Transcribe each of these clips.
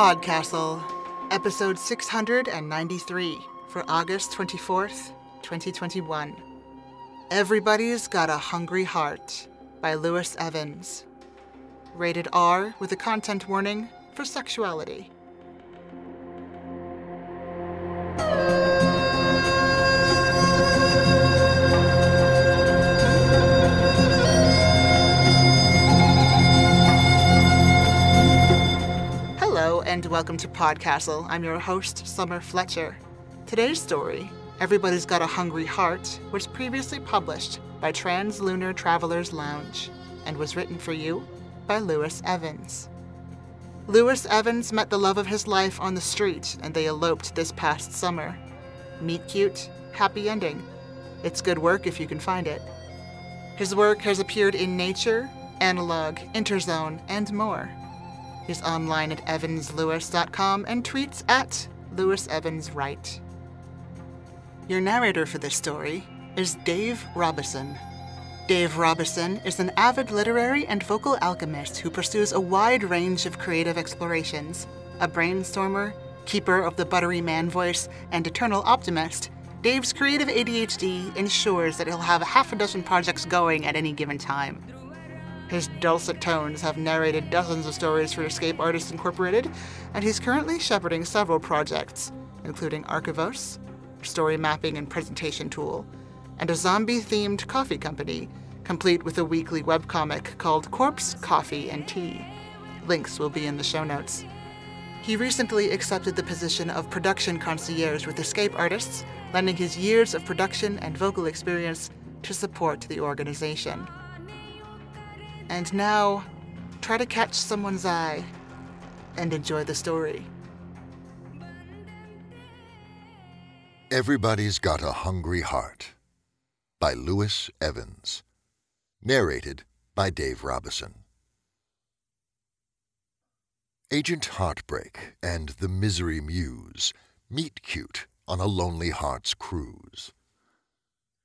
PodCastle, episode 693 for August 24th, 2021. Everybody's Got a Hungry Heart by Lewis Evans. Rated R with a content warning for sexuality. Hello and welcome to PodCastle. I'm your host, Summer Fletcher. Today's story, Everybody's Got a Hungry Heart, was previously published by Translunar Travelers Lounge and was written for you by Lewis Evans. Lewis Evans met the love of his life on the street and they eloped this past summer. Meet cute, happy ending. It's good work if you can find it. His work has appeared in Nature, Analog, Interzone, and more. He's online at evanslewis.com and tweets at LewisEvansWrite. Your narrator for this story is Dave Robison. Dave Robison is an avid literary and vocal alchemist who pursues a wide range of creative explorations. A brainstormer, keeper of the buttery man voice, and eternal optimist, Dave's creative ADHD ensures that he'll have half a dozen projects going at any given time. His dulcet tones have narrated dozens of stories for Escape Artists Incorporated, and he's currently shepherding several projects, including Archivos, a story mapping and presentation tool, and a zombie-themed coffee company, complete with a weekly webcomic called Corpse, Coffee, and Tea. Links will be in the show notes. He recently accepted the position of production concierge with Escape Artists, lending his years of production and vocal experience to support the organization. And now, try to catch someone's eye and enjoy the story. Everybody's Got a Hungry Heart by Lewis Evans. Narrated by Dave Robison. Agent Heartbreak and the Misery Muse meet cute on a lonely heart's cruise.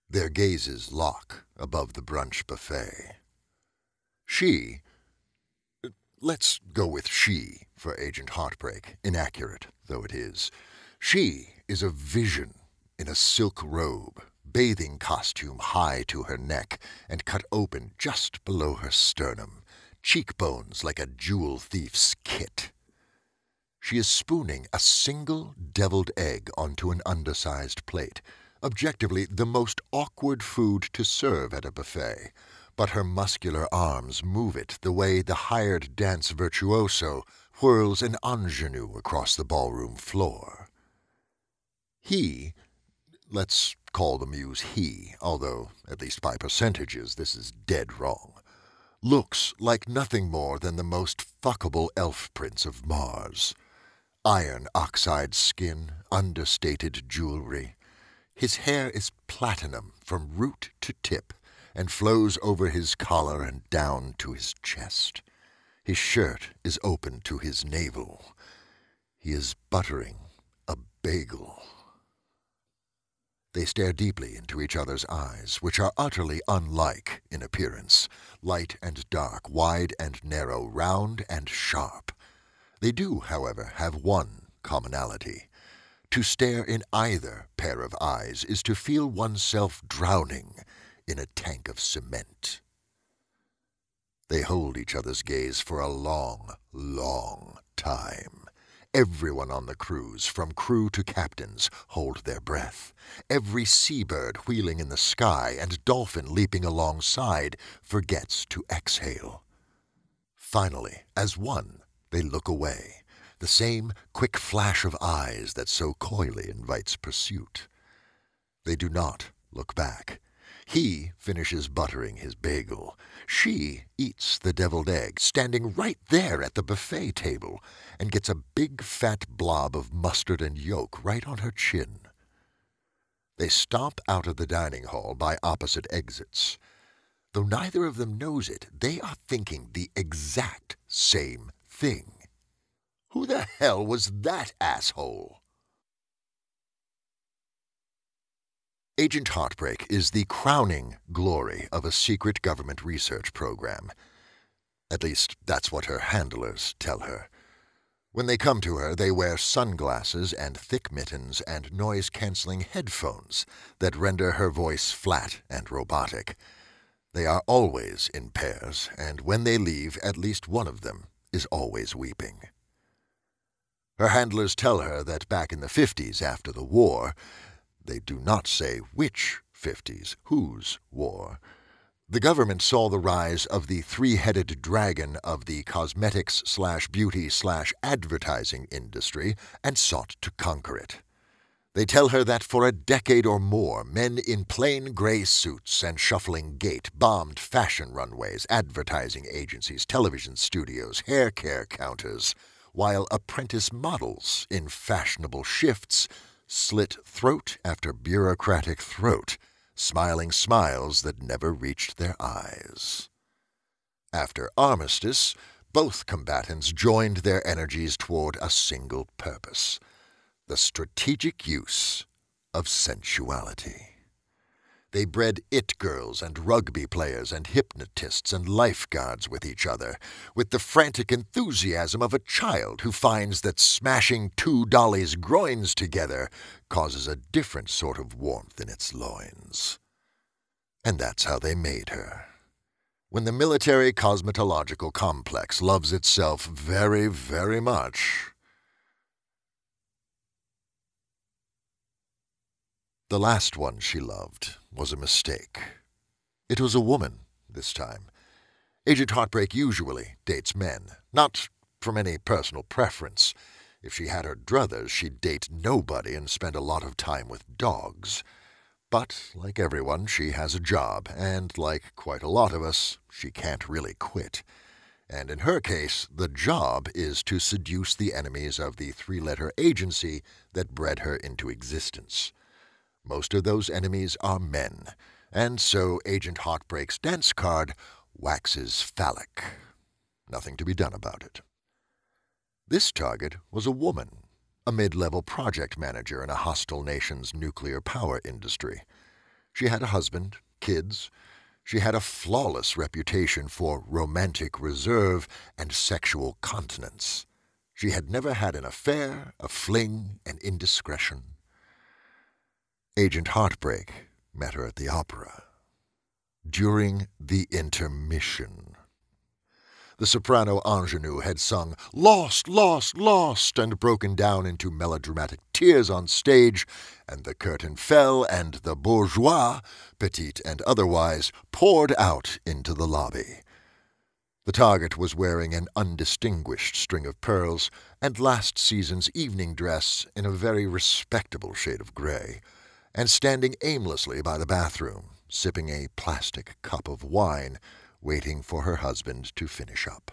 Their gazes lock above the brunch buffet. Let's go with she for Agent Heartbreak, inaccurate though it is. She is a vision in a silk robe, bathing costume high to her neck and cut open just below her sternum, cheekbones like a jewel thief's kit. She is spooning a single deviled egg onto an undersized plate, objectively the most awkward food to serve at a buffet. But her muscular arms move it the way the hired dance virtuoso whirls an ingenue across the ballroom floor. Let's call the muse he, although, at least by percentages, this is dead wrong, looks like nothing more than the most fuckable elf prince of Mars. Iron oxide skin, understated jewelry. His hair is platinum from root to tip, and flows over his collar and down to his chest. His shirt is open to his navel. He is buttering a bagel. They stare deeply into each other's eyes, which are utterly unlike in appearance, light and dark, wide and narrow, round and sharp. They do, however, have one commonality. To stare in either pair of eyes is to feel oneself drowning in a tank of cement. They hold each other's gaze for a long, long time. Everyone on the cruise, from crew to captains, hold their breath. Every seabird wheeling in the sky and dolphin leaping alongside forgets to exhale. Finally, as one, they look away, the same quick flash of eyes that so coyly invites pursuit. They do not look back. He finishes buttering his bagel. She eats the deviled egg, standing right there at the buffet table, and gets a big fat blob of mustard and yolk right on her chin. They stomp out of the dining hall by opposite exits. Though neither of them knows it, they are thinking the exact same thing. Who the hell was that asshole? Agent Heartbreak is the crowning glory of a secret government research program. At least, that's what her handlers tell her. When they come to her, they wear sunglasses and thick mittens and noise-canceling headphones that render her voice flat and robotic. They are always in pairs, and when they leave, at least one of them is always weeping. Her handlers tell her that back in the 50s after the war, they do not say which 50s, whose war, the government saw the rise of the three-headed dragon of the cosmetics/beauty/advertising industry and sought to conquer it. They tell her that for a decade or more, men in plain gray suits and shuffling gait bombed fashion runways, advertising agencies, television studios, hair care counters, while apprentice models in fashionable shifts slit throat after bureaucratic throat, smiling smiles that never reached their eyes. After armistice, both combatants joined their energies toward a single purpose: the strategic use of sensuality. They bred it-girls and rugby players and hypnotists and lifeguards with each other, with the frantic enthusiasm of a child who finds that smashing two dollies' groins together causes a different sort of warmth in its loins. And that's how they made her. When the military cosmetological complex loves itself very, very much, the last one she loved was a mistake. It was a woman, this time. Agent Heartbreak usually dates men, not from any personal preference. If she had her druthers, she'd date nobody and spend a lot of time with dogs. But, like everyone, she has a job, and like quite a lot of us, she can't really quit. And in her case, the job is to seduce the enemies of the three-letter agency that bred her into existence. Most of those enemies are men, and so Agent Heartbreak's dance card waxes phallic. Nothing to be done about it. This target was a woman, a mid-level project manager in a hostile nation's nuclear power industry. She had a husband, kids. She had a flawless reputation for romantic reserve and sexual continence. She had never had an affair, a fling, an indiscretion. Agent Heartbreak met her at the opera. During the intermission, the soprano ingenue had sung "Lost, Lost, Lost" and broken down into melodramatic tears on stage, and the curtain fell, and the bourgeois, petite and otherwise, poured out into the lobby. The target was wearing an undistinguished string of pearls and last season's evening dress in a very respectable shade of gray, and standing aimlessly by the bathroom, sipping a plastic cup of wine, waiting for her husband to finish up.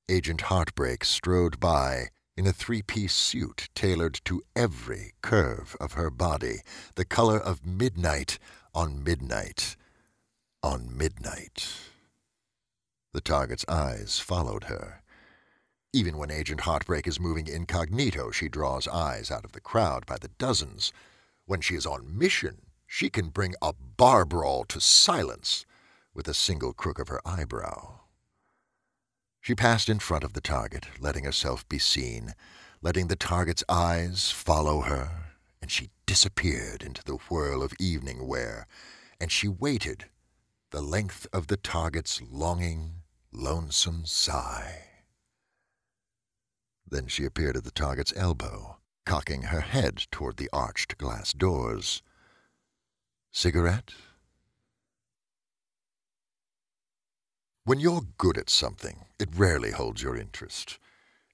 Agent Heartbreak strode by in a three-piece suit tailored to every curve of her body, the color of midnight on midnight on midnight. The target's eyes followed her. Even when Agent Heartbreak is moving incognito, she draws eyes out of the crowd by the dozens. When she is on mission, she can bring a bar brawl to silence with a single crook of her eyebrow. She passed in front of the target, letting herself be seen, letting the target's eyes follow her, and she disappeared into the whirl of evening wear, and she waited the length of the target's longing, lonesome sigh. Then she appeared at the target's elbow, cocking her head toward the arched glass doors. Cigarette? When you're good at something, it rarely holds your interest.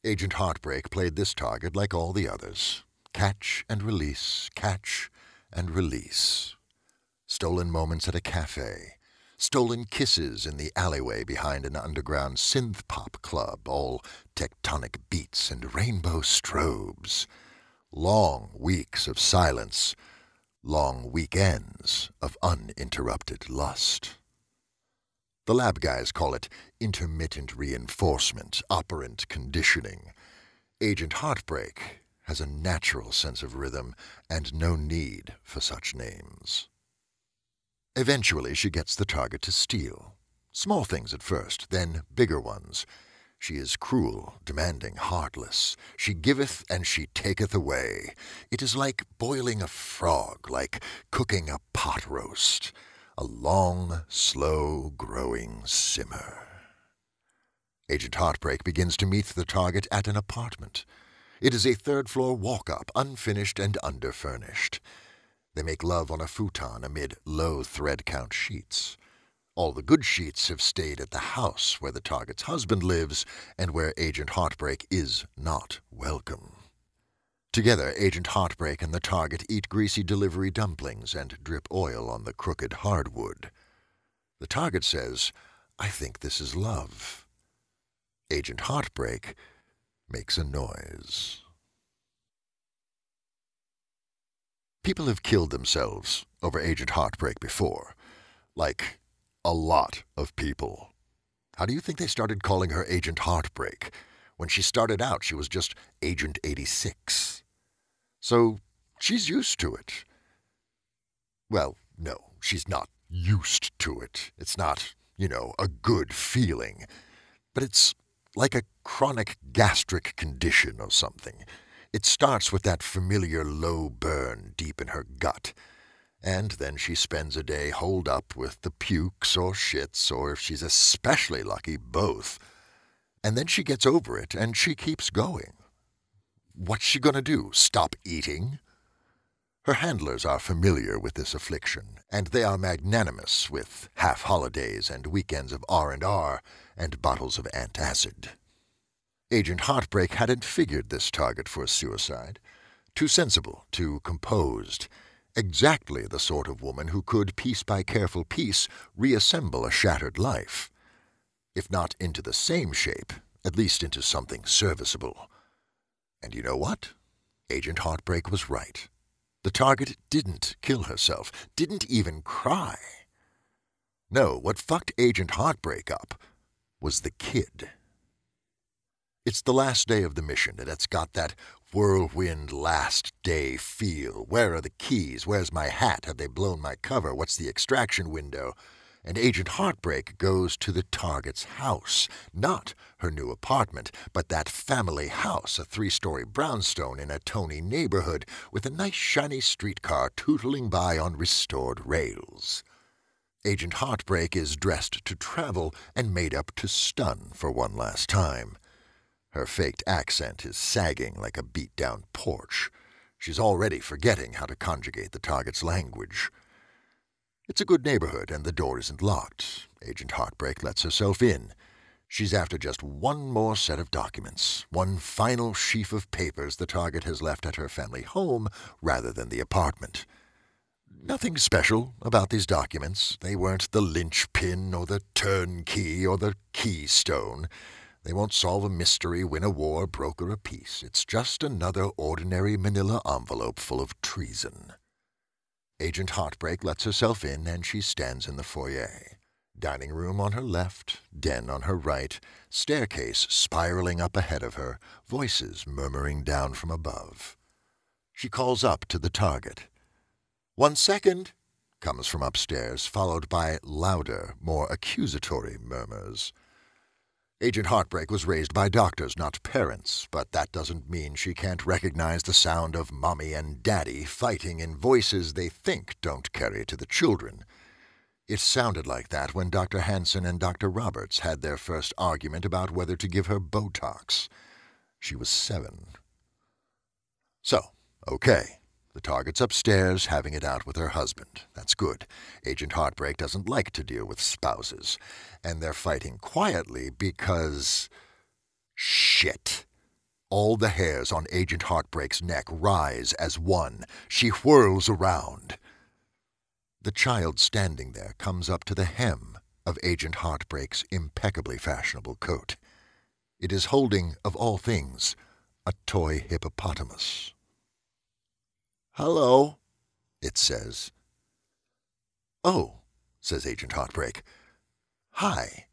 Agent Heartbreak played this target like all the others. Catch and release, catch and release. Stolen moments at a cafe. Stolen kisses in the alleyway behind an underground synth-pop club, all tectonic beats and rainbow strobes. Long weeks of silence. Long weekends of uninterrupted lust. The lab guys call it intermittent reinforcement, operant conditioning. Agent Heartbreak has a natural sense of rhythm and no need for such names. Eventually, she gets the target to steal. Small things at first, then bigger ones. She is cruel, demanding, heartless. She giveth and she taketh away. It is like boiling a frog, like cooking a pot roast. A long, slow-growing simmer. Agent Heartbreak begins to meet the target at an apartment. It is a third-floor walk-up, unfinished and underfurnished. They make love on a futon amid low thread-count sheets. All the good sheets have stayed at the house where the target's husband lives and where Agent Heartbreak is not welcome. Together, Agent Heartbreak and the target eat greasy delivery dumplings and drip oil on the crooked hardwood. The target says, "I think this is love." Agent Heartbreak makes a noise. People have killed themselves over Agent Heartbreak before. Like, a lot of people. How do you think they started calling her Agent Heartbreak? When she started out, she was just Agent 86. So, she's used to it. Well, no, she's not used to it. It's not, a good feeling. But it's like a chronic gastric condition or something. It starts with that familiar low burn deep in her gut. And then she spends a day holed up with the pukes or shits, or if she's especially lucky, both. And then she gets over it, and she keeps going. What's she gonna do, stop eating? Her handlers are familiar with this affliction, and they are magnanimous with half-holidays and weekends of R&R and bottles of antacid. Agent Heartbreak hadn't figured this target for suicide. Too sensible, too composed. Exactly the sort of woman who could, piece by careful piece, reassemble a shattered life. If not into the same shape, at least into something serviceable. And you know what? Agent Heartbreak was right. The target didn't kill herself, didn't even cry. No, what fucked Agent Heartbreak up was the kid. It's the last day of the mission, and it's got that whirlwind last day feel. Where are the keys? Where's my hat? Have they blown my cover? What's the extraction window? And Agent Heartbreak goes to the target's house. Not her new apartment, but that family house, a 3-story brownstone in a Tony neighborhood with a nice shiny streetcar tootling by on restored rails. Agent Heartbreak is dressed to travel and made up to stun for one last time. Her faked accent is sagging like a beat-down porch. She's already forgetting how to conjugate the target's language. It's a good neighborhood, and the door isn't locked. Agent Heartbreak lets herself in. She's after just one more set of documents, one final sheaf of papers the target has left at her family home rather than the apartment. Nothing special about these documents. They weren't the linchpin or the turnkey or the keystone. They won't solve a mystery, win a war, broker a peace. It's just another ordinary manila envelope full of treason. Agent Heartbreak lets herself in, and she stands in the foyer. Dining room on her left, den on her right, staircase spiraling up ahead of her, voices murmuring down from above. She calls up to the target. "1 second," comes from upstairs, followed by louder, more accusatory murmurs. Agent Heartbreak was raised by doctors, not parents, but that doesn't mean she can't recognize the sound of Mommy and Daddy fighting in voices they think don't carry to the children. It sounded like that when Dr. Hansen and Dr. Roberts had their first argument about whether to give her Botox. She was 7. So, okay. The target's upstairs, having it out with her husband. That's good. Agent Heartbreak doesn't like to deal with spouses. And they're fighting quietly because... shit. All the hairs on Agent Heartbreak's neck rise as one. She whirls around. The child standing there comes up to the hem of Agent Heartbreak's impeccably fashionable coat. It is holding, of all things, a toy hippopotamus. "Hello," it says. "Oh," says Agent Heartbreak. "Hi."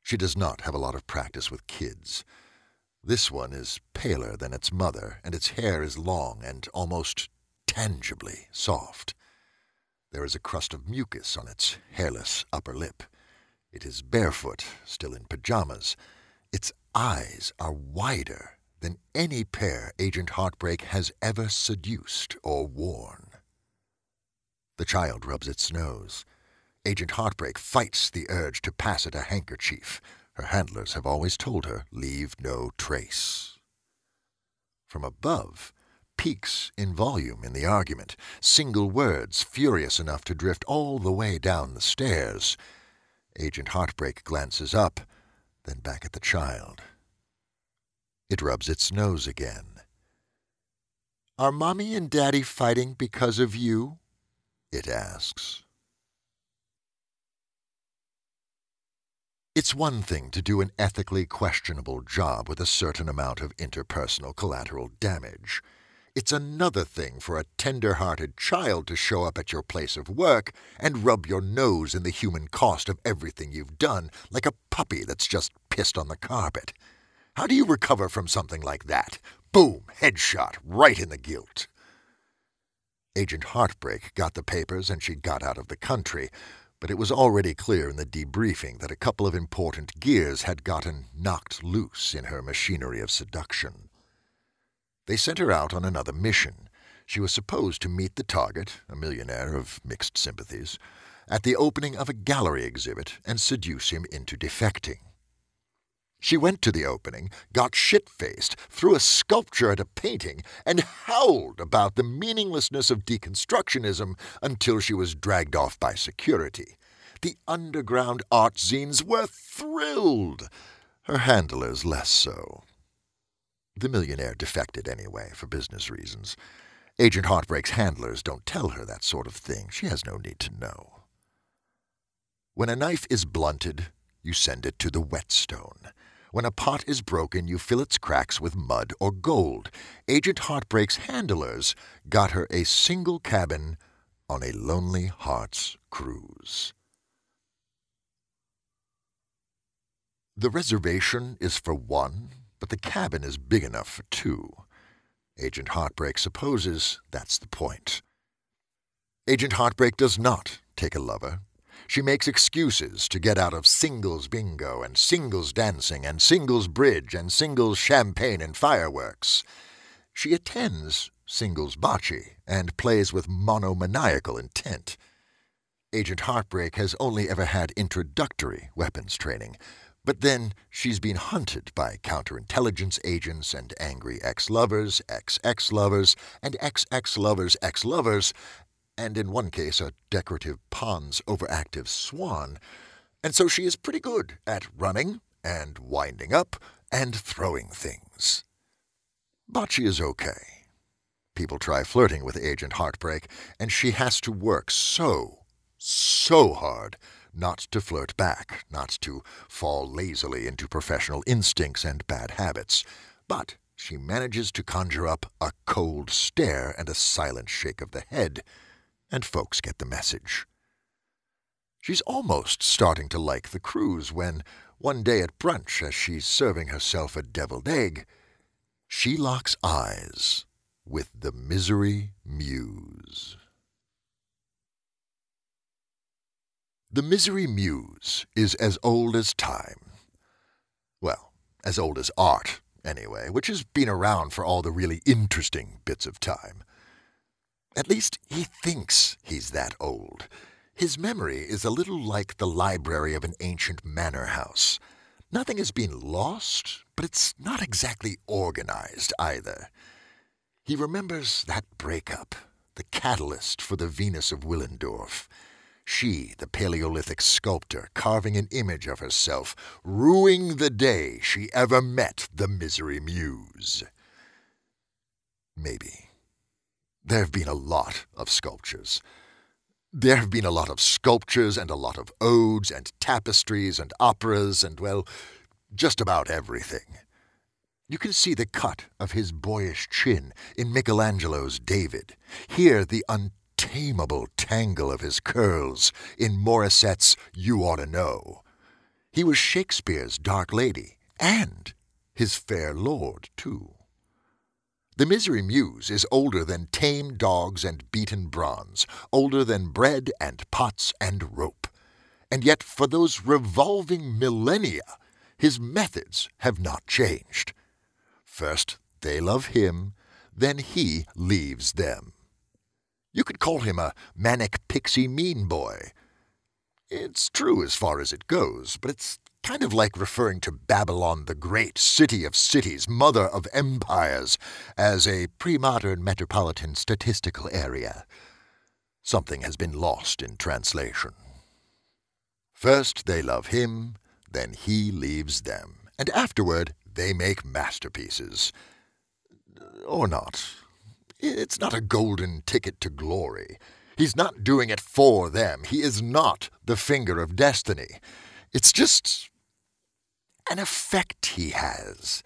She does not have a lot of practice with kids. This one is paler than its mother, and its hair is long and almost tangibly soft. There is a crust of mucus on its hairless upper lip. It is barefoot, still in pajamas. Its eyes are wider than any pair Agent Heartbreak has ever seduced or worn. The child rubs its nose. Agent Heartbreak fights the urge to pass it a handkerchief. Her handlers have always told her, leave no trace. From above, peaks in volume in the argument, single words furious enough to drift all the way down the stairs. Agent Heartbreak glances up, then back at the child. It rubs its nose again. Are Mommy and Daddy fighting because of you? It asks. It's one thing to do an ethically questionable job with a certain amount of interpersonal collateral damage. It's another thing for a tender-hearted child to show up at your place of work and rub your nose in the human cost of everything you've done, like a puppy that's just pissed on the carpet. How do you recover from something like that? Boom! Headshot, right in the guilt. Agent Heartbreak got the papers and she got out of the country, but it was already clear in the debriefing that a couple of important gears had gotten knocked loose in her machinery of seduction. They sent her out on another mission. She was supposed to meet the target, a millionaire of mixed sympathies, at the opening of a gallery exhibit and seduce him into defecting. She went to the opening, got shit-faced, threw a sculpture at a painting, and howled about the meaninglessness of deconstructionism until she was dragged off by security. The underground art zines were thrilled. Her handlers less so. The millionaire defected anyway, for business reasons. Agent Heartbreak's handlers don't tell her that sort of thing. She has no need to know. When a knife is blunted, you send it to the whetstone. When a pot is broken, you fill its cracks with mud or gold. Agent Heartbreak's handlers got her a single cabin on a Lonely Hearts cruise. The reservation is for one, but the cabin is big enough for two. Agent Heartbreak supposes that's the point. Agent Heartbreak does not take a lover. She makes excuses to get out of singles bingo and singles dancing and singles bridge and singles champagne and fireworks. She attends singles bocce and plays with monomaniacal intent. Agent Heartbreak has only ever had introductory weapons training, but then she's been hunted by counterintelligence agents and angry ex-lovers, ex-ex-lovers, and ex-ex-lovers' ex-lovers, and in one case a decorative pond's overactive swan, and so she is pretty good at running and winding up and throwing things. Bocce is okay. People try flirting with Agent Heartbreak, and she has to work so hard not to flirt back, not to fall lazily into professional instincts and bad habits, but she manages to conjure up a cold stare and a silent shake of the head, and folks get the message. She's almost starting to like the cruise when, one day at brunch, as she's serving herself a deviled egg, she locks eyes with the Misery Muse. The Misery Muse is as old as time. Well, as old as art, anyway, which has been around for all the really interesting bits of time. At least he thinks he's that old. His memory is a little like the library of an ancient manor house. Nothing has been lost, but it's not exactly organized either. He remembers that breakup, the catalyst for the Venus of Willendorf. She, the Paleolithic sculptor, carving an image of herself, rueing the day she ever met the Misery Muse. Maybe. There have been a lot of sculptures. There have been a lot of sculptures and a lot of odes and tapestries and operas and, well, just about everything. You can see the cut of his boyish chin in Michelangelo's David. Hear the untamable tangle of his curls in Morissette's You Ought to Know. He was Shakespeare's Dark Lady and his fair lord, too. The Misery Muse is older than tame dogs and beaten bronze, older than bread and pots and rope. And yet for those revolving millennia, his methods have not changed. First, they love him, then he leaves them. You could call him a manic pixie mean boy. It's true as far as it goes, but it's kind of like referring to Babylon the Great, city of cities, mother of empires, as a pre-modern metropolitan statistical area. Something has been lost in translation. First they love him, then he leaves them, and afterward they make masterpieces. Or not. It's not a golden ticket to glory. He's not doing it for them. He is not the finger of destiny. It's just an effect he has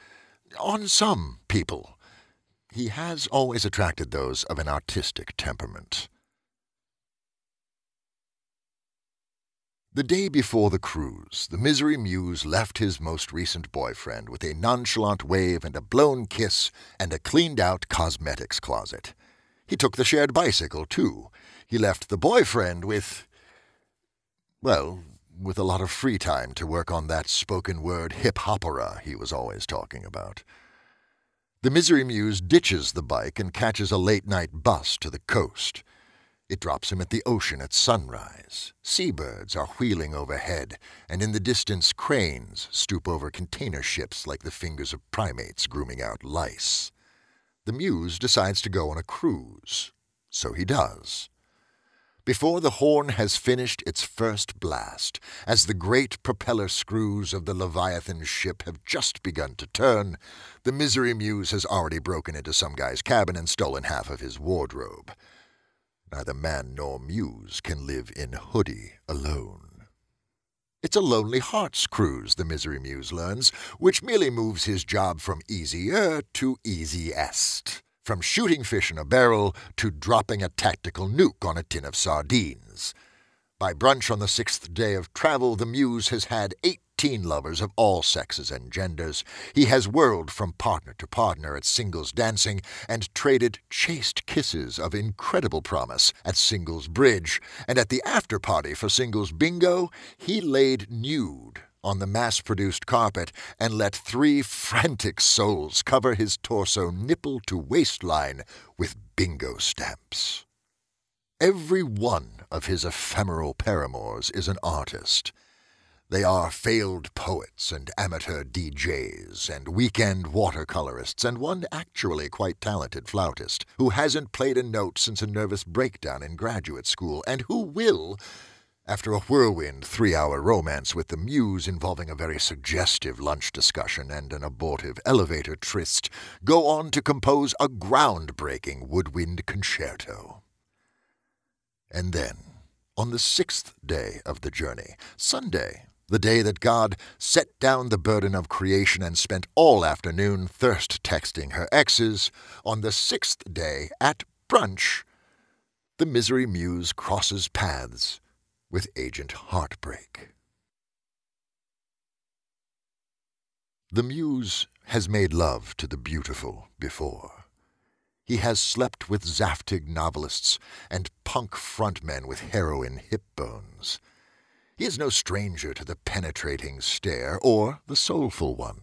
on some people. He has always attracted those of an artistic temperament. The day before the cruise, the Misery Muse left his most recent boyfriend with a nonchalant wave and a blown kiss and a cleaned-out cosmetics closet. He took the shared bicycle, too. He left the boyfriend with a lot of free time to work on that spoken-word hip-hopera he was always talking about. The Misery Muse ditches the bike and catches a late-night bus to the coast. It drops him at the ocean at sunrise. Seabirds are wheeling overhead, and in the distance cranes stoop over container ships like the fingers of primates grooming out lice. The Muse decides to go on a cruise. So he does. Before the horn has finished its first blast, as the great propeller screws of the Leviathan ship have just begun to turn, the Misery Muse has already broken into some guy's cabin and stolen half of his wardrobe. Neither man nor muse can live in hoodie alone. It's a Lonely Hearts cruise, the Misery Muse learns, which merely moves his job from easier to easiest. From shooting fish in a barrel to dropping a tactical nuke on a tin of sardines. By brunch on the 6th day of travel, the Muse has had 18 lovers of all sexes and genders. He has whirled from partner to partner at singles dancing and traded chaste kisses of incredible promise at singles bridge. And at the after-party for singles bingo, he laid nude on the mass-produced carpet and let 3 frantic souls cover his torso nipple to waistline with bingo stamps. Every one of his ephemeral paramours is an artist. They are failed poets and amateur DJs and weekend watercolorists and one actually quite talented flautist who hasn't played a note since a nervous breakdown in graduate school and who will, after a whirlwind 3-hour romance with the Muse involving a very suggestive lunch discussion and an abortive elevator tryst, go on to compose a groundbreaking woodwind concerto. And then, on the 6th day of the journey, Sunday, the day that God set down the burden of creation and spent all afternoon thirst-texting her exes, on the 6th day, at brunch, the Misery Muse crosses paths with Agent Heartbreak. The Muse has made love to the beautiful before. He has slept with Zaftig novelists and punk frontmen with heroin hip bones. He is no stranger to the penetrating stare or the soulful one.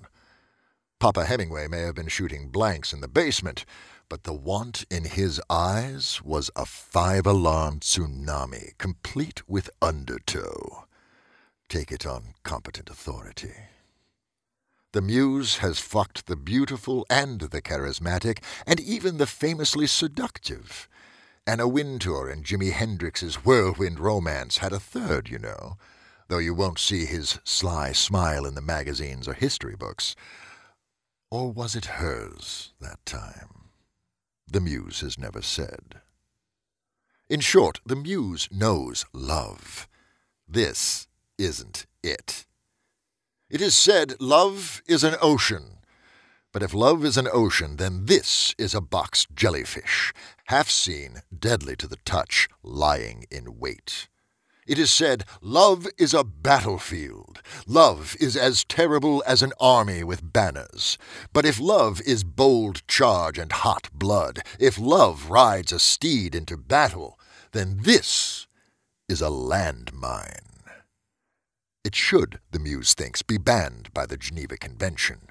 Papa Hemingway may have been shooting blanks in the basement, but the want in his eyes was a 5-alarm tsunami, complete with undertow. Take it on competent authority. The Muse has fucked the beautiful and the charismatic, and even the famously seductive. Anna Wintour and Jimi Hendrix's whirlwind romance had a third, you know, though you won't see his sly smile in the magazines or history books. Or was it hers that time? The Muse has never said. In short, the Muse knows love. This isn't it. It is said love is an ocean. But if love is an ocean, then this is a box jellyfish, half seen, deadly to the touch, lying in wait. It is said love is a battlefield. Love is as terrible as an army with banners. But if love is bold charge and hot blood, if love rides a steed into battle, then this is a landmine. It should, the Muse thinks, be banned by the Geneva Convention.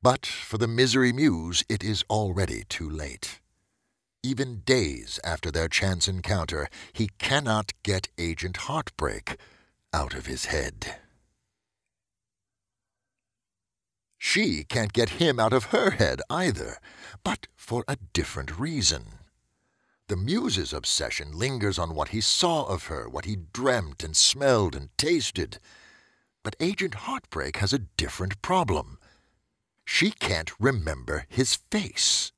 But for the Misery Muse, it is already too late. Even days after their chance encounter, he cannot get Agent Heartbreak out of his head. She can't get him out of her head either, but for a different reason. The Muse's obsession lingers on what he saw of her, what he dreamt and smelled and tasted. But Agent Heartbreak has a different problem. She can't remember his face.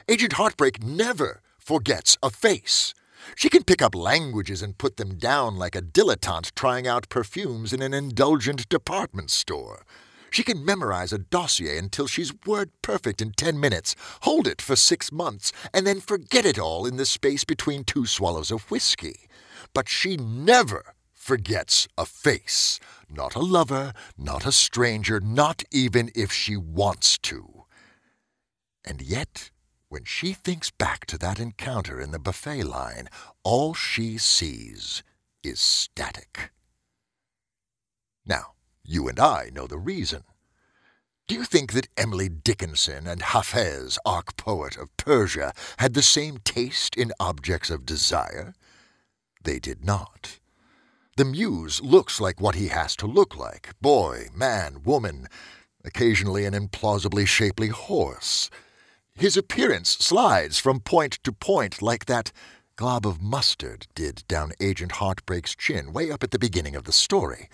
Agent Heartbreak never forgets a face. She can pick up languages and put them down like a dilettante trying out perfumes in an indulgent department store. She can memorize a dossier until she's word perfect in 10 minutes, hold it for 6 months, and then forget it all in the space between 2 swallows of whiskey. But she never forgets a face. Not a lover, not a stranger, not even if she wants to. And yet, when she thinks back to that encounter in the buffet line, all she sees is static. Now, you and I know the reason. Do you think that Emily Dickinson and Hafez, arch-poet of Persia, had the same taste in objects of desire? They did not. The Muse looks like what he has to look like: boy, man, woman, occasionally an implausibly shapely horse. His appearance slides from point to point like that glob of mustard did down Agent Heartbreak's chin way up at the beginning of the story.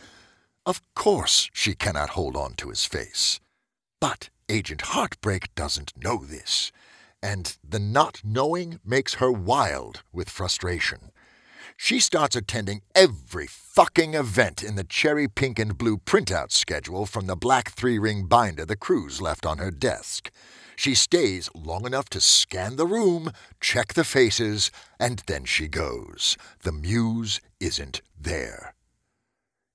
Of course she cannot hold on to his face. But Agent Heartbreak doesn't know this, and the not knowing makes her wild with frustration. She starts attending every fucking event in the cherry pink and blue printout schedule from the black 3-ring binder the crew's left on her desk. She stays long enough to scan the room, check the faces, and then she goes. The Muse isn't there.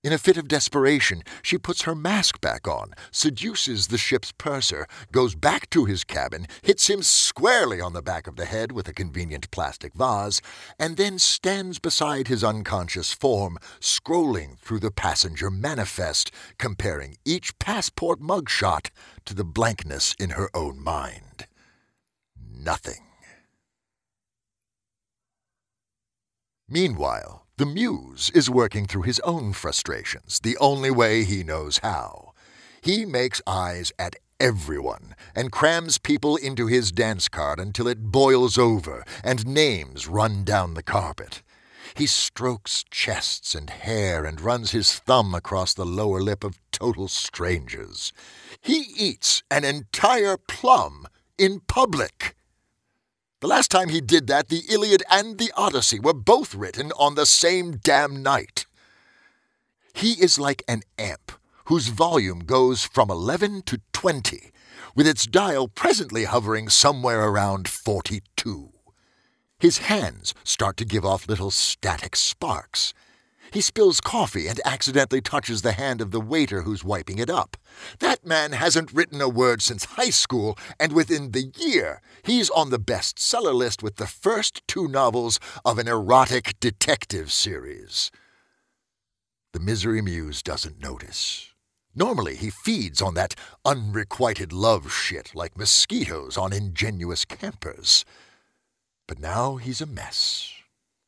In a fit of desperation, she puts her mask back on, seduces the ship's purser, goes back to his cabin, hits him squarely on the back of the head with a convenient plastic vase, and then stands beside his unconscious form, scrolling through the passenger manifest, comparing each passport mugshot to the blankness in her own mind. Nothing. Meanwhile, the Muse is working through his own frustrations, the only way he knows how. He makes eyes at everyone and crams people into his dance card until it boils over and names run down the carpet. He strokes chests and hair and runs his thumb across the lower lip of total strangers. He eats an entire plum in public. The last time he did that, the Iliad and the Odyssey were both written on the same damn night. He is like an amp whose volume goes from 11 to 20, with its dial presently hovering somewhere around 42. His hands start to give off little static sparks. He spills coffee and accidentally touches the hand of the waiter who's wiping it up. That man hasn't written a word since high school, and within the year, he's on the bestseller list with the first 2 novels of an erotic detective series. The Misery Muse doesn't notice. Normally, he feeds on that unrequited love shit like mosquitoes on ingenuous campers. But now he's a mess.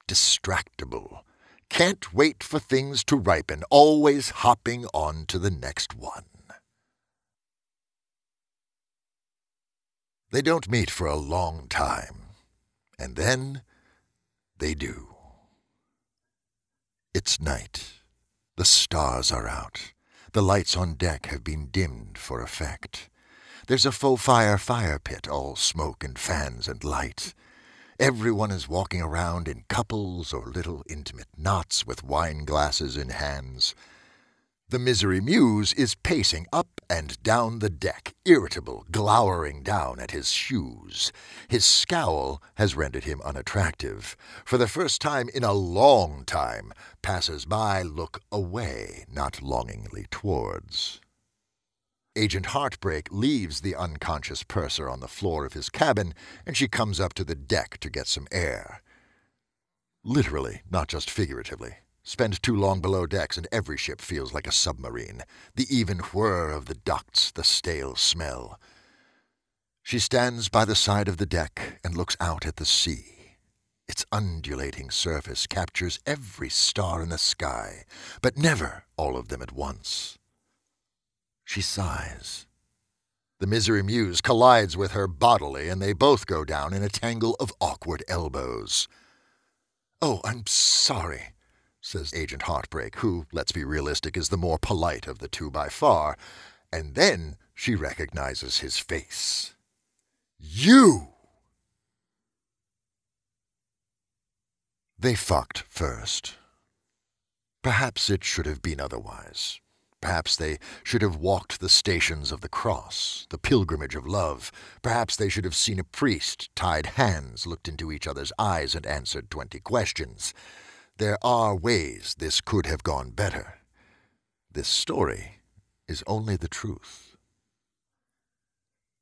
Distractible. Can't wait for things to ripen, always hopping on to the next one. They don't meet for a long time, and then they do. It's night. The stars are out. The lights on deck have been dimmed for effect. There's a faux fire pit, all smoke and fans and light. Everyone is walking around in couples or little intimate knots with wine glasses in hands. The Misery Muse is pacing up and down the deck, irritable, glowering down at his shoes. His scowl has rendered him unattractive. For the first time in a long time, passers-by look away, not longingly towards. Agent Heartbreak leaves the unconscious purser on the floor of his cabin, and she comes up to the deck to get some air. Literally, not just figuratively. Spend too long below decks and every ship feels like a submarine. The even whir of the ducts, the stale smell. She stands by the side of the deck and looks out at the sea. Its undulating surface captures every star in the sky, but never all of them at once. She sighs. The Misery Muse collides with her bodily, and they both go down in a tangle of awkward elbows. "Oh, I'm sorry," says Agent Heartbreak, who, let's be realistic, is the more polite of the two by far, and then she recognizes his face. "You!" They fucked first. Perhaps it should have been otherwise. Perhaps they should have walked the stations of the cross, the pilgrimage of love. Perhaps they should have seen a priest, tied hands, looked into each other's eyes, and answered 20 questions. There are ways this could have gone better. This story is only the truth.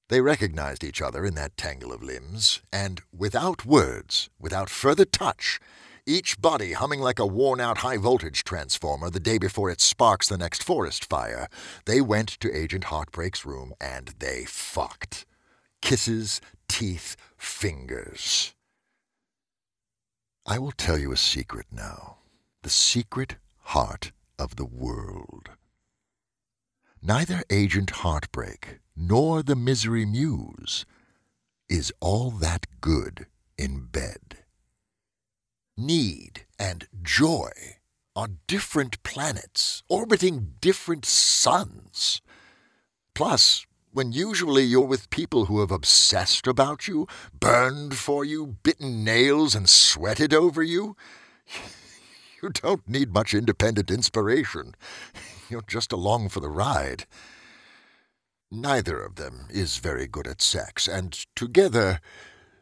They recognized each other in that tangle of limbs, and without words, without further touch, each body humming like a worn-out high-voltage transformer the day before it sparks the next forest fire, they went to Agent Heartbreak's room and they fucked. Kisses, teeth, fingers. I will tell you a secret now. The secret heart of the world. Neither Agent Heartbreak nor the Misery Muse is all that good in bed. Need and joy are different planets, orbiting different suns. Plus, when usually you're with people who have obsessed about you, burned for you, bitten nails, and sweated over you, you don't need much independent inspiration. You're just along for the ride. Neither of them is very good at sex, and together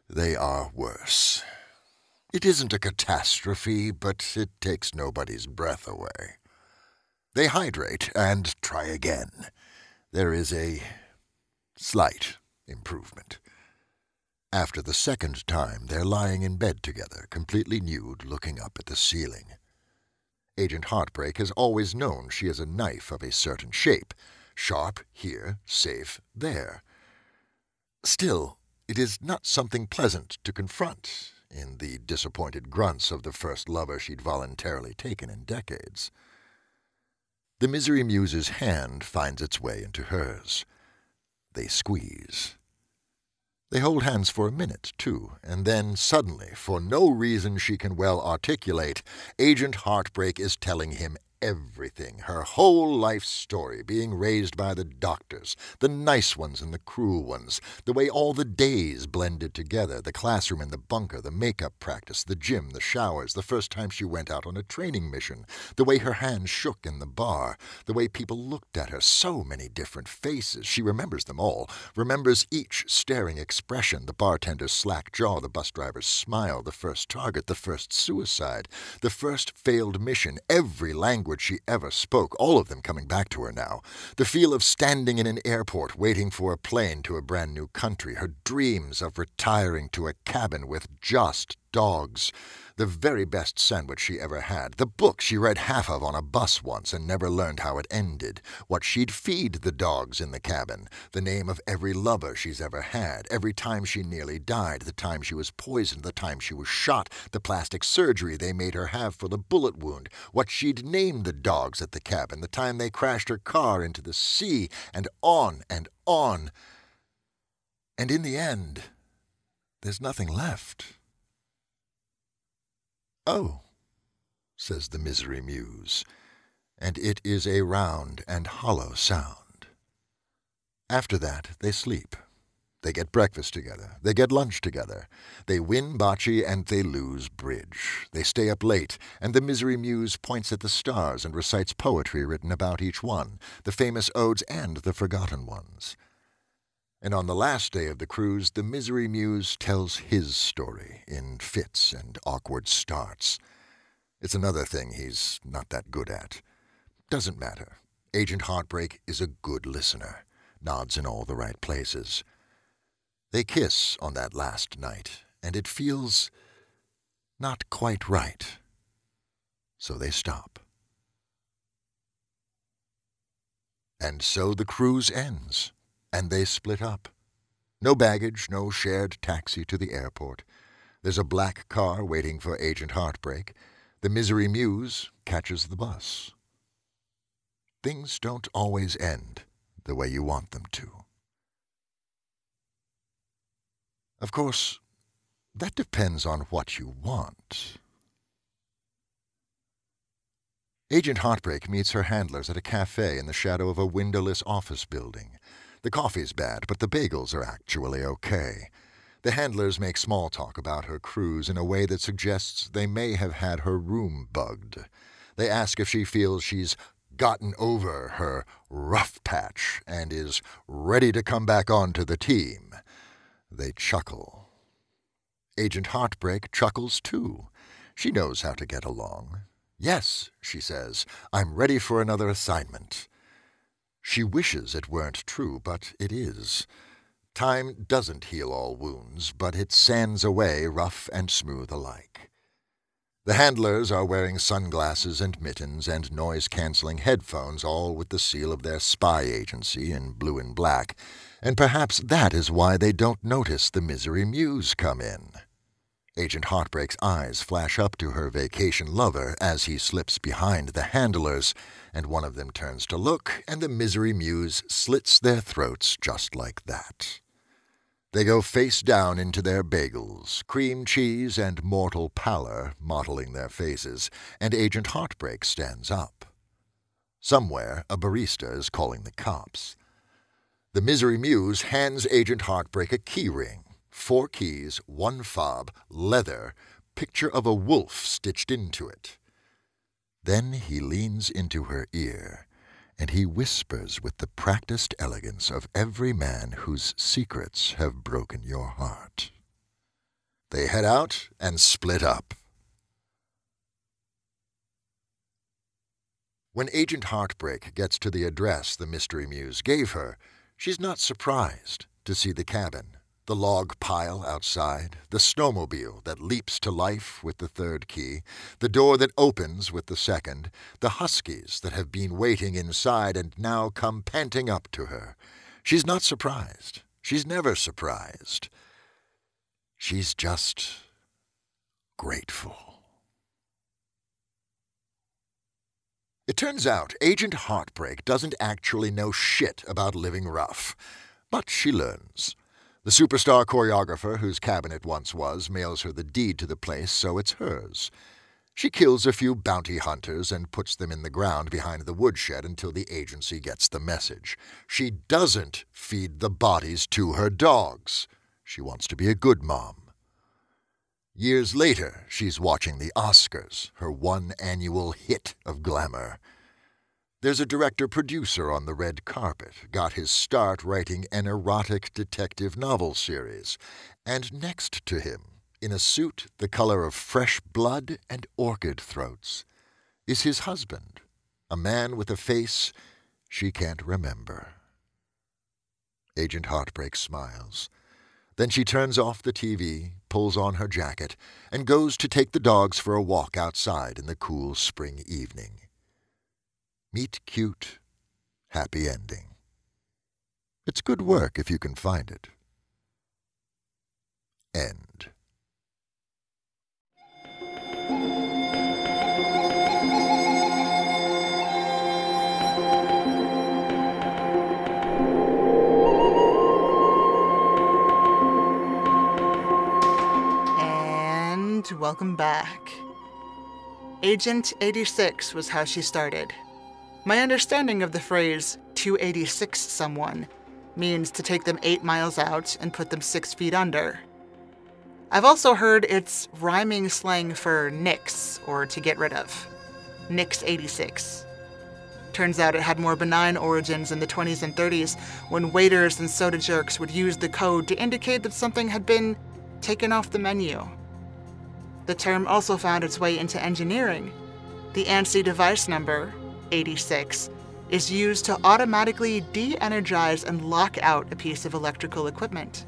they are worse. It isn't a catastrophe, but it takes nobody's breath away. They hydrate and try again. There is a slight improvement. After the second time, they're lying in bed together, completely nude, looking up at the ceiling. Agent Heartbreak has always known she is a knife of a certain shape, sharp here, safe there. Still, it is not something pleasant to confront in the disappointed grunts of the first lover she'd voluntarily taken in decades. The Misery Muse's hand finds its way into hers. They squeeze. They hold hands for a minute, too, and then suddenly, for no reason she can well articulate, Agent Heartbreak is telling him everything, her whole life story, being raised by the doctors, the nice ones and the cruel ones, the way all the days blended together, the classroom and the bunker, the makeup practice, the gym, the showers, the first time she went out on a training mission, the way her hands shook in the bar, the way people looked at her, so many different faces. She remembers them all, remembers each staring expression, the bartender's slack jaw, the bus driver's smile, the first target, the first suicide, the first failed mission, every language she ever spoke, all of them coming back to her now. The feel of standing in an airport waiting for a plane to a brand new country, her dreams of retiring to a cabin with just dogs, the very best sandwich she ever had, the book she read half of on a bus once and never learned how it ended, what she'd feed the dogs in the cabin, the name of every lover she's ever had, every time she nearly died, the time she was poisoned, the time she was shot, the plastic surgery they made her have for the bullet wound, what she'd named the dogs at the cabin, the time they crashed her car into the sea, and on and on. And in the end, there's nothing left. "Oh," says the Misery Muse, and it is a round and hollow sound. After that, they sleep. They get breakfast together. They get lunch together. They win bocce and they lose bridge. They stay up late, and the Misery Muse points at the stars and recites poetry written about each one, the famous odes and the forgotten ones. And on the last day of the cruise, the Misery Muse tells his story in fits and awkward starts. It's another thing he's not that good at. Doesn't matter. Agent Heartbreak is a good listener, nods in all the right places. They kiss on that last night, and it feels not quite right. So they stop. And so the cruise ends, and they split up. No baggage, no shared taxi to the airport. There's a black car waiting for Agent Heartbreak. The Misery Muse catches the bus. Things don't always end the way you want them to. Of course, that depends on what you want. Agent Heartbreak meets her handlers at a cafe in the shadow of a windowless office building. The coffee's bad, but the bagels are actually okay. The handlers make small talk about her cruise in a way that suggests they may have had her room bugged. They ask if she feels she's gotten over her rough patch and is ready to come back onto the team. They chuckle. Agent Heartbreak chuckles too. She knows how to get along. Yes, she says, I'm ready for another assignment. She wishes it weren't true, but it is. Time doesn't heal all wounds, but it sands away rough and smooth alike. The handlers are wearing sunglasses and mittens and noise-canceling headphones, all with the seal of their spy agency in blue and black, and perhaps that is why they don't notice the Misery Muse come in. Agent Heartbreak's eyes flash up to her vacation lover as he slips behind the handlers, and one of them turns to look, and the Misery Muse slits their throats just like that. They go face down into their bagels, cream cheese and mortal pallor mottling their faces, and Agent Heartbreak stands up. Somewhere, a barista is calling the cops. The Misery Muse hands Agent Heartbreak a key ring. 4 keys, 1 fob, leather, picture of a wolf stitched into it. Then he leans into her ear, and he whispers with the practiced elegance of every man whose secrets have broken your heart. They head out and split up. When Agent Heartbreak gets to the address the Mystery Muse gave her, she's not surprised to see the cabin. The log pile outside, the snowmobile that leaps to life with the 3rd key, the door that opens with the 2nd, the huskies that have been waiting inside and now come panting up to her. She's not surprised. She's never surprised. She's just grateful. It turns out Agent Heartbreak doesn't actually know shit about living rough, but she learns. The superstar choreographer whose cabin it once was mails her the deed to the place, so it's hers. She kills a few bounty hunters and puts them in the ground behind the woodshed until the agency gets the message. She doesn't feed the bodies to her dogs. She wants to be a good mom. Years later, she's watching the Oscars, her one annual hit of glamour. There's a director-producer on the red carpet, got his start writing an erotic detective novel series. And next to him, in a suit the color of fresh blood and orchid throats, is his husband, a man with a face she can't remember. Agent Heartbreak smiles. Then she turns off the TV, pulls on her jacket, and goes to take the dogs for a walk outside in the cool spring evening. Meet cute, happy ending. It's good work if you can find it. End. And welcome back. Agent 86 was how she started. My understanding of the phrase 286 someone means to take them 8 miles out and put them 6 feet under. I've also heard it's rhyming slang for nix, or to get rid of. Nix 86. Turns out it had more benign origins in the 20s and 30s when waiters and soda jerks would use the code to indicate that something had been taken off the menu. The term also found its way into engineering. The ANSI device number, 86, is used to automatically de-energize and lock out a piece of electrical equipment.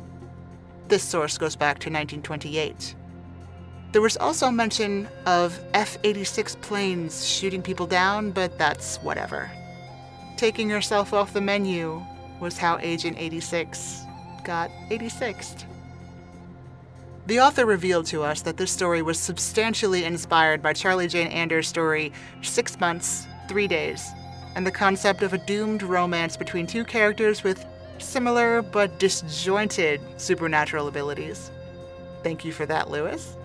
This source goes back to 1928. There was also mention of F-86 planes shooting people down, but that's whatever. Taking yourself off the menu was how Agent 86 got 86'd. The author revealed to us that this story was substantially inspired by Charlie Jane Anders' story 6 Months, 3 Days, and the concept of a doomed romance between two characters with similar but disjointed supernatural abilities. Thank you for that, Lewis.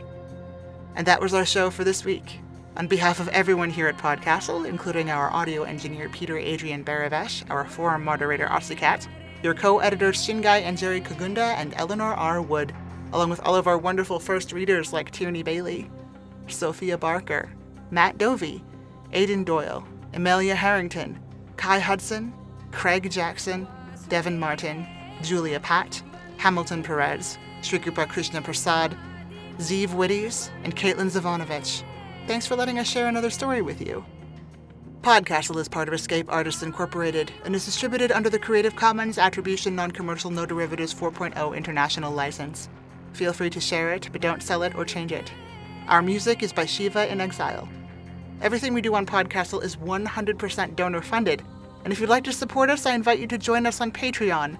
And that was our show for this week. On behalf of everyone here at PodCastle, including our audio engineer Peter Adrian Baravesh, our forum moderator Ossicat, your co-editors Shingai and Jerry Kagunda, and Eleanor R. Wood, along with all of our wonderful first readers like Tierney Bailey, Sophia Barker, Matt Dovey, Aidan Doyle, Amelia Harrington, Kai Hudson, Craig Jackson, Devin Martin, Julia Patt, Hamilton Perez, Shrikupa Krishna Prasad, Zeev Witties, and Caitlin Zavanovich. Thanks for letting us share another story with you. PodCastle is part of Escape Artists Incorporated and is distributed under the Creative Commons Attribution Non-Commercial No Derivatives 4.0 International License. Feel free to share it, but don't sell it or change it. Our music is by Shiva in Exile. Everything we do on PodCastle is 100% donor-funded, and if you'd like to support us, I invite you to join us on Patreon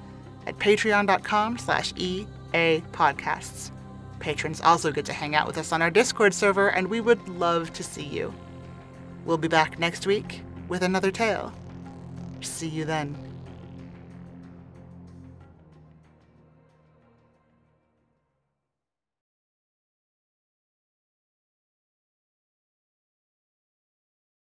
at patreon.com/EAPodcasts. Patrons also get to hang out with us on our Discord server, and we would love to see you. We'll be back next week with another tale. See you then.